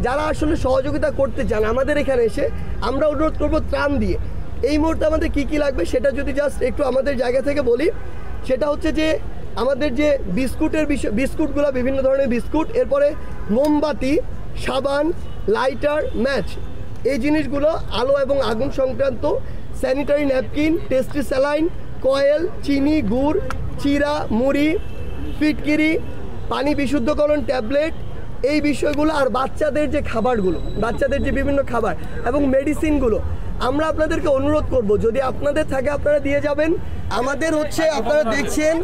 যারা আসলে সহযোগিতা করতে চান আমাদের এখানে এসে, আমরা অনুরোধ করব ত্রাণ দিয়ে। এই মুহূর্তে আমাদের কী কী লাগবে সেটা যদি জাস্ট একটু আমাদের জায়গা থেকে বলি, সেটা হচ্ছে যে আমাদের যে বিস্কুটের বিস্কুটগুলো, বিভিন্ন ধরনের বিস্কুট, এরপরে মোমবাতি, সাবান, লাইটার, ম্যাচ, এই জিনিসগুলো, আলো এবং আগুন সংক্রান্ত, sanitary napkin, tasty saline, coil, চিনি, গুড়, চিরা, মুড়ি, ফিটকিরি, পানি বিশুদ্ধকরণ ট্যাবলেট, এই বিষয়গুলো, আর বাচ্চাদের যে খাবারগুলো, বাচ্চাদের যে বিভিন্ন খাবার এবং মেডিসিনগুলো আমরা আপনাদেরকে অনুরোধ করব যদি আপনাদের থাকে আপনারা দিয়ে যাবেন। আমাদের হচ্ছে আপনারা দেখছেন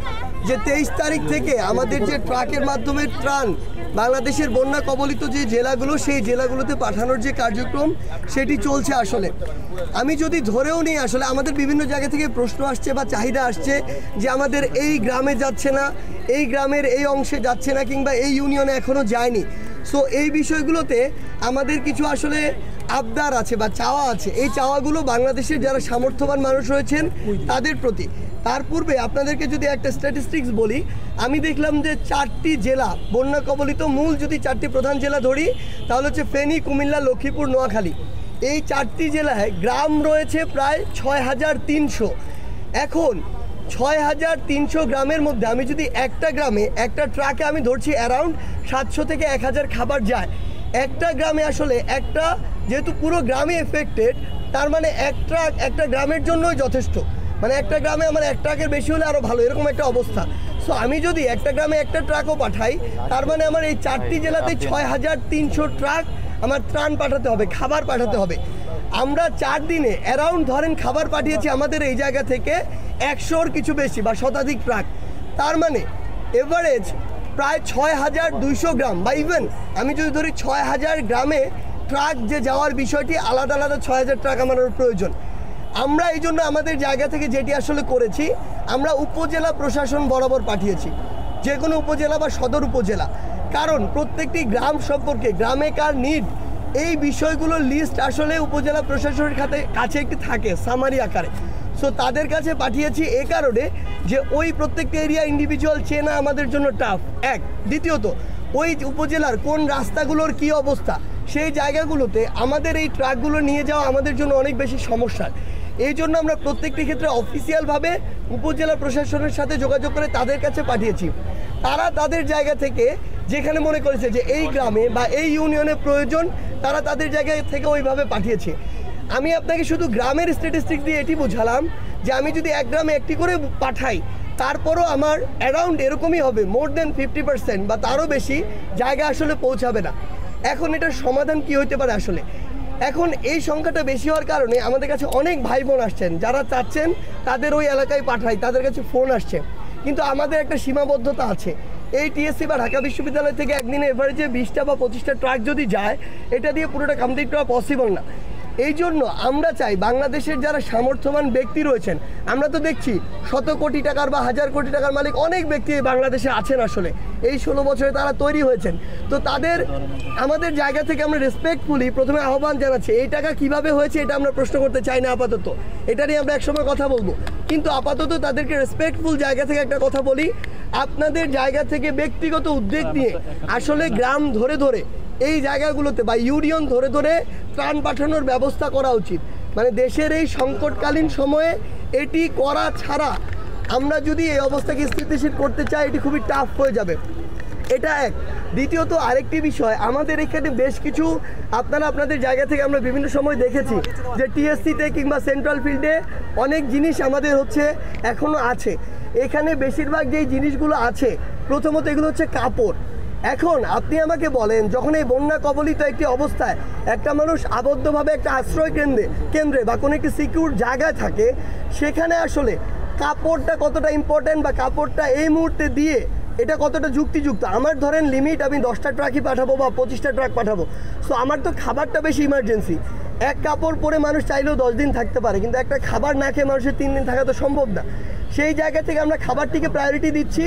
যে 23 তারিখ থেকে আমাদের যে ট্রাকের মাধ্যমে ত্রাণ বাংলাদেশের বন্যা কবলিত যে জেলাগুলো, সেই জেলাগুলোতে পাঠানোর যে কার্যক্রম সেটি চলছে। আসলে আমি যদি ধরেও নিই, আসলে আমাদের বিভিন্ন জায়গা থেকে প্রশ্ন আসছে বা চাহিদা আসছে যে আমাদের এই গ্রামে যাচ্ছে না, এই গ্রামের এই অংশে যাচ্ছে না, কিংবা এই ইউনিয়নে এখনও যায়নি। সো এই বিষয়গুলোতে আমাদের কিছু আসলে আবদার আছে বা চাওয়া আছে। এই চাওয়াগুলো বাংলাদেশের যারা সামর্থ্যবান মানুষ রয়েছেন তাদের প্রতি। তার পূর্বে আপনাদেরকে যদি একটা স্ট্যাটিস্টিক্স বলি, আমি দেখলাম যে 4টি জেলা বন্যা কবলিত, মূল যদি 4টি প্রধান জেলা ধরি তাহলে হচ্ছে ফেনী, কুমিল্লা, লক্ষ্মীপুর, নোয়াখালী। এই 4টি জেলায় গ্রাম রয়েছে প্রায় 6300। এখন 6300 গ্রামের মধ্যে আমি যদি একটা গ্রামে একটা ট্রাকে আমি ধরছি অ্যারাউন্ড 700 থেকে 1000 খাবার যায়। একটা গ্রামে আসলে একটা, যেহেতু পুরো গ্রামে এফেক্টেড, তার মানে একটা গ্রামের জন্যই যথেষ্ট। মানে একটা গ্রামে আমার 1 ট্রাকের বেশি হলে আরও ভালো, এরকম একটা অবস্থা। সো আমি যদি একটা গ্রামে একটা ট্রাকও পাঠাই, তার মানে আমার এই 4টি জেলাতে 6300 ট্রাক আমার ত্রাণ পাঠাতে হবে, খাবার পাঠাতে হবে। আমরা 4 দিনে অ্যারাউন্ড ধরেন খাবার পাঠিয়েছি আমাদের এই জায়গা থেকে 100-র কিছু বেশি বা শতাধিক ট্রাক। তার মানে এভারেজ প্রায় 6200 গ্রাম, বা ইভেন আমি যদি ধরি 6000 গ্রামে ট্রাক যে যাওয়ার বিষয়টি, আলাদা আলাদা 6000 ট্রাক আমার প্রয়োজন। আমরা এই জন্য আমাদের জায়গা থেকে যেটি আসলে করেছি, আমরা উপজেলা প্রশাসন বরাবর পাঠিয়েছি, যে কোনো উপজেলা বা সদর উপজেলা। কারণ প্রত্যেকটি গ্রাম সম্পর্কে, গ্রামে কার নিড, এই বিষয়গুলোর লিস্ট আসলে উপজেলা প্রশাসনের কাছে একটি থাকে সামারি আকারে। সো তাদের কাছে পাঠিয়েছি এ কারণে যে ওই প্রত্যেকটা এরিয়া ইন্ডিভিজুয়াল চেনা আমাদের জন্য টাফ, এক। দ্বিতীয়ত ওই উপজেলার কোন রাস্তাগুলোর কি অবস্থা, সেই জায়গাগুলোতে আমাদের এই ট্রাকগুলো নিয়ে যাওয়া আমাদের জন্য অনেক বেশি সমস্যার। এই জন্য আমরা প্রত্যেকটি ক্ষেত্রে অফিসিয়ালভাবে উপজেলা প্রশাসনের সাথে যোগাযোগ করে তাদের কাছে পাঠিয়েছি। তারা তাদের জায়গা থেকে যেখানে মনে করেছে যে এই গ্রামে বা এই ইউনিয়নে প্রয়োজন, তারা তাদের জায়গা থেকে ওইভাবে পাঠিয়েছে। আমি আপনাকে শুধু গ্রামের স্ট্যাটিস্টিক্স দিয়ে এটি বোঝালাম যে আমি যদি এক গ্রামে একটি করে পাঠাই, তারপরও আমার অ্যারাউন্ড এরকমই হবে, মোর দেন 50% বা তারও বেশি জায়গা আসলে পৌঁছাবে না। এখন এটার সমাধান কি হতে পারে আসলে? এখন এই সংখ্যাটা বেশি হওয়ার কারণে আমাদের কাছে অনেক ভাই বোন আসছেন যারা চাচ্ছেন তাদের ওই এলাকায় পাঠাই, তাদের কাছে ফোন আসছে। কিন্তু আমাদের একটা সীমাবদ্ধতা আছে। এই টিএসসি বা ঢাকা বিশ্ববিদ্যালয় থেকে একদিনে এভারেজে 20টা বা 25টা ট্রাক যদি যায়, এটা দিয়ে পুরোটা কমপ্লিট করা পসিবল না। এই জন্য আমরা চাই বাংলাদেশের যারা সামর্থ্যবান ব্যক্তি রয়েছেন, আমরা তো দেখছি শত কোটি টাকার বা হাজার কোটি টাকার মালিক অনেক ব্যক্তি বাংলাদেশে আছেন, আসলে এই 16 বছরে তারা তৈরি হয়েছেন। তো তাদের আমাদের জায়গা থেকে আমরা রেসপেক্টফুলি প্রথমে আহ্বান জানাচ্ছি, এই টাকা কিভাবে হয়েছে এটা আমরা প্রশ্ন করতে চাই না আপাতত, এটা নিয়ে আমরা একসময় কথা বলবো। কিন্তু আপাতত তাদেরকে রেসপেক্টফুল জায়গা থেকে একটা কথা বলি, আপনাদের জায়গা থেকে ব্যক্তিগত উদ্যোগ নিয়ে আসলে গ্রাম ধরে ধরে এই জায়গাগুলোতে বা ইউনিয়ন ধরে ধরে ত্রাণ পাঠানোর ব্যবস্থা করা উচিত। মানে দেশের এই সংকটকালীন সময়ে এটি করা ছাড়া আমরা যদি এই অবস্থাকে স্থিতিশীল করতে চাই, এটি খুবই টাফ হয়ে যাবে। এটা এক। দ্বিতীয়ত আরেকটি বিষয়, আমাদের এখানে বেশ কিছু আপনাদের জায়গা থেকে আমরা বিভিন্ন সময় দেখেছি যে টিএসসিতে কিংবা সেন্ট্রাল ফিল্ডে অনেক জিনিস আমাদের হচ্ছে এখনও আছে। এখানে বেশিরভাগ যেই জিনিসগুলো আছে, প্রথমত এগুলো হচ্ছে কাপড়। এখন আপনি আমাকে বলেন, যখন এই বন্যা কবলিত একটি অবস্থায় একটা মানুষ আবদ্ধভাবে একটা আশ্রয় কেন্দ্রে বা কোনো একটি সিকিউর জায়গায় থাকে, সেখানে আসলে কাপড়টা কতটা ইম্পর্ট্যান্ট বা কাপড়টা এই মুহূর্তে দিয়ে এটা কতটা যুক্তিযুক্ত। আমার ধরেন লিমিট আমি 10টা ট্রাকই পাঠাবো বা 25টা ট্রাক পাঠাবো, সো আমার তো খাবারটা বেশি ইমার্জেন্সি। এক কাপড় পরে মানুষ চাইলেও 10 দিন থাকতে পারে, কিন্তু একটা খাবার না খেয়ে মানুষের 3 দিন থাকা তো সম্ভব না। সেই জায়গা থেকে আমরা খাবারটিকে প্রায়োরিটি দিচ্ছি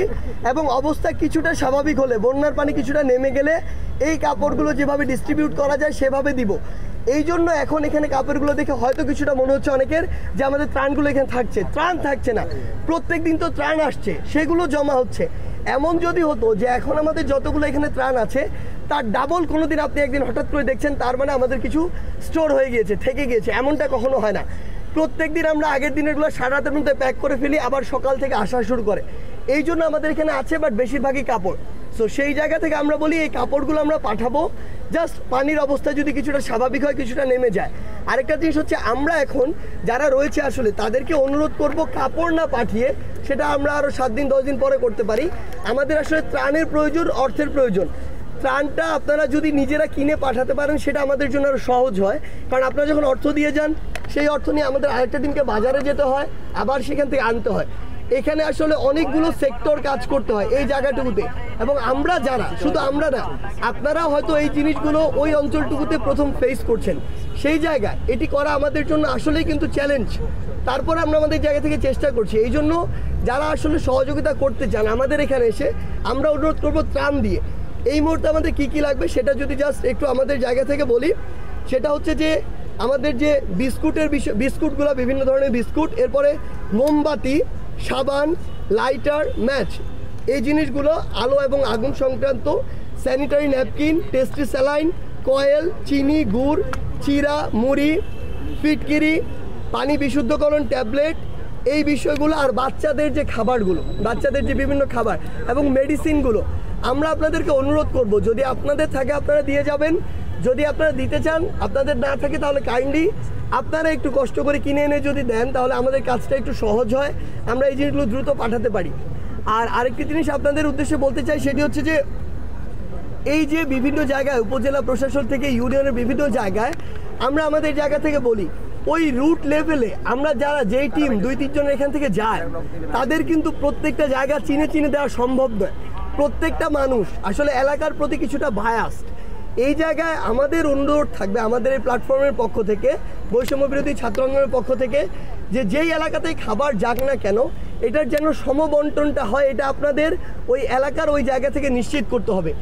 এবং অবস্থা কিছুটা স্বাভাবিক হলে, বন্যার পানি কিছুটা নেমে গেলে এই কাপড়গুলো যেভাবে ডিস্ট্রিবিউট করা যায় সেভাবে দিব। এই জন্য এখন এখানে কাপড়গুলো দেখে হয়তো কিছুটা মনে হচ্ছে অনেকের যে আমাদের ত্রাণগুলো এখানে থাকছে। ত্রাণ থাকছে না, প্রত্যেক দিন তো ত্রাণ আসছে, সেগুলো জমা হচ্ছে। এমন যদি হতো যে এখন আমাদের যতগুলো এখানে ত্রাণ আছে তার ডাবল কোনোদিন আপনি একদিন হঠাৎ করে দেখছেন তার মানে আমাদের কিছু স্টোর হয়ে গিয়েছে, থেকে গিয়েছে, এমনটা কখনো হয় না। প্রত্যেক দিন আমরা আগের দিনেরগুলো সারা রাতের মধ্যে প্যাক করে ফেলি, আবার সকাল থেকে আসা শুরু করে। এই জন্য আমাদের এখানে আছে, বাট বেশিরভাগই কাপড়। সো সেই জায়গা থেকে আমরা বলি এই কাপড়গুলো আমরা পাঠাবো, জাস্ট পানির অবস্থা যদি কিছুটা স্বাভাবিক হয়, কিছুটা নেমে যায়। আরেকটা জিনিস হচ্ছে, আমরা এখন যারা রয়েছে আসলে তাদেরকে অনুরোধ করব কাপড় না পাঠিয়ে, সেটা আমরা আরও 7 দিন 10 দিন পরে করতে পারি। আমাদের আসলে ত্রাণের প্রয়োজন, অর্থের প্রয়োজন। ত্রাণটা আপনারা যদি নিজেরা কিনে পাঠাতে পারেন সেটা আমাদের জন্য আরও সহজ হয়, কারণ আপনারা যখন অর্থ দিয়ে যান সেই অর্থ নিয়ে আমাদের আরেকটা দিনকে বাজারে যেতে হয়, আবার সেখান থেকে আনতে হয়। এখানে আসলে অনেকগুলো সেক্টর কাজ করতে হয় এই জায়গাটুকুতে, এবং আমরা যারা, শুধু আমরা না, আপনারা হয়তো এই জিনিসগুলো ওই অঞ্চলটুকুতে প্রথম ফেস করছেন। সেই জায়গায় এটি করা আমাদের জন্য আসলেই কিন্তু চ্যালেঞ্জ। তারপরে আমরা আমাদের জায়গা থেকে চেষ্টা করছি। এই জন্য যারা আসলে সহযোগিতা করতে চান আমাদের এখানে এসে, আমরা অনুরোধ করবো ত্রাণ দিয়ে। এই মুহূর্তে আমাদের কী কী লাগবে সেটা যদি জাস্ট একটু আমাদের জায়গা থেকে বলি, সেটা হচ্ছে যে আমাদের যে বিস্কুটের বিষয়, বিস্কুটগুলো বিভিন্ন ধরনের বিস্কুট, এরপরে মোমবাতি, সাবান, লাইটার, ম্যাচ, এই জিনিসগুলো, আলো এবং আগুন সংক্রান্ত, sanitary napkin, tasty saline, coil, চিনি, গুড়, চিরা, মুড়ি, ফিটকিরি, পানি বিশুদ্ধকরণ ট্যাবলেট, এই বিষয়গুলো, আর বাচ্চাদের যে খাবারগুলো, বাচ্চাদের যে বিভিন্ন খাবার এবং মেডিসিনগুলো আমরা আপনাদেরকে অনুরোধ করব, যদি আপনাদের থাকে আপনারা দিয়ে যাবেন। যদি আপনারা দিতে চান, আপনাদের না থাকে, তাহলে কাইন্ডলি আপনারা একটু কষ্ট করে কিনে এনে যদি দেন, তাহলে আমাদের কাজটা একটু সহজ হয়, আমরা এই জিনিসগুলো দ্রুত পাঠাতে পারি। আর আরেকটি জিনিস আপনাদের উদ্দেশ্যে বলতে চাই, সেটি হচ্ছে যে এই যে বিভিন্ন জায়গায় উপজেলা প্রশাসন থেকে ইউনিয়নের বিভিন্ন জায়গায় আমরা আমাদের জায়গা থেকে বলি, ওই রুট লেভেলে আমরা যারা, যেই টিম 2-3 জন এখান থেকে যায়, তাদের কিন্তু প্রত্যেকটা জায়গা চিনে চিনে দেওয়া সম্ভব নয়। প্রত্যেকটা মানুষ আসলে এলাকার প্রতি কিছুটা বায়াসড। এই জায়গায় আমাদের অনুরোধ থাকবে, আমাদের এই প্ল্যাটফর্মের পক্ষ থেকে, বৈষম্য বিরোধী ছাত্র আন্দোলনের পক্ষ থেকে, যে যেই এলাকাতেই খাবার যাক না কেন, এটার যেন সমবন্টনটা হয়, এটা আপনাদের ওই এলাকার ওই জায়গা থেকে নিশ্চিত করতে হবে।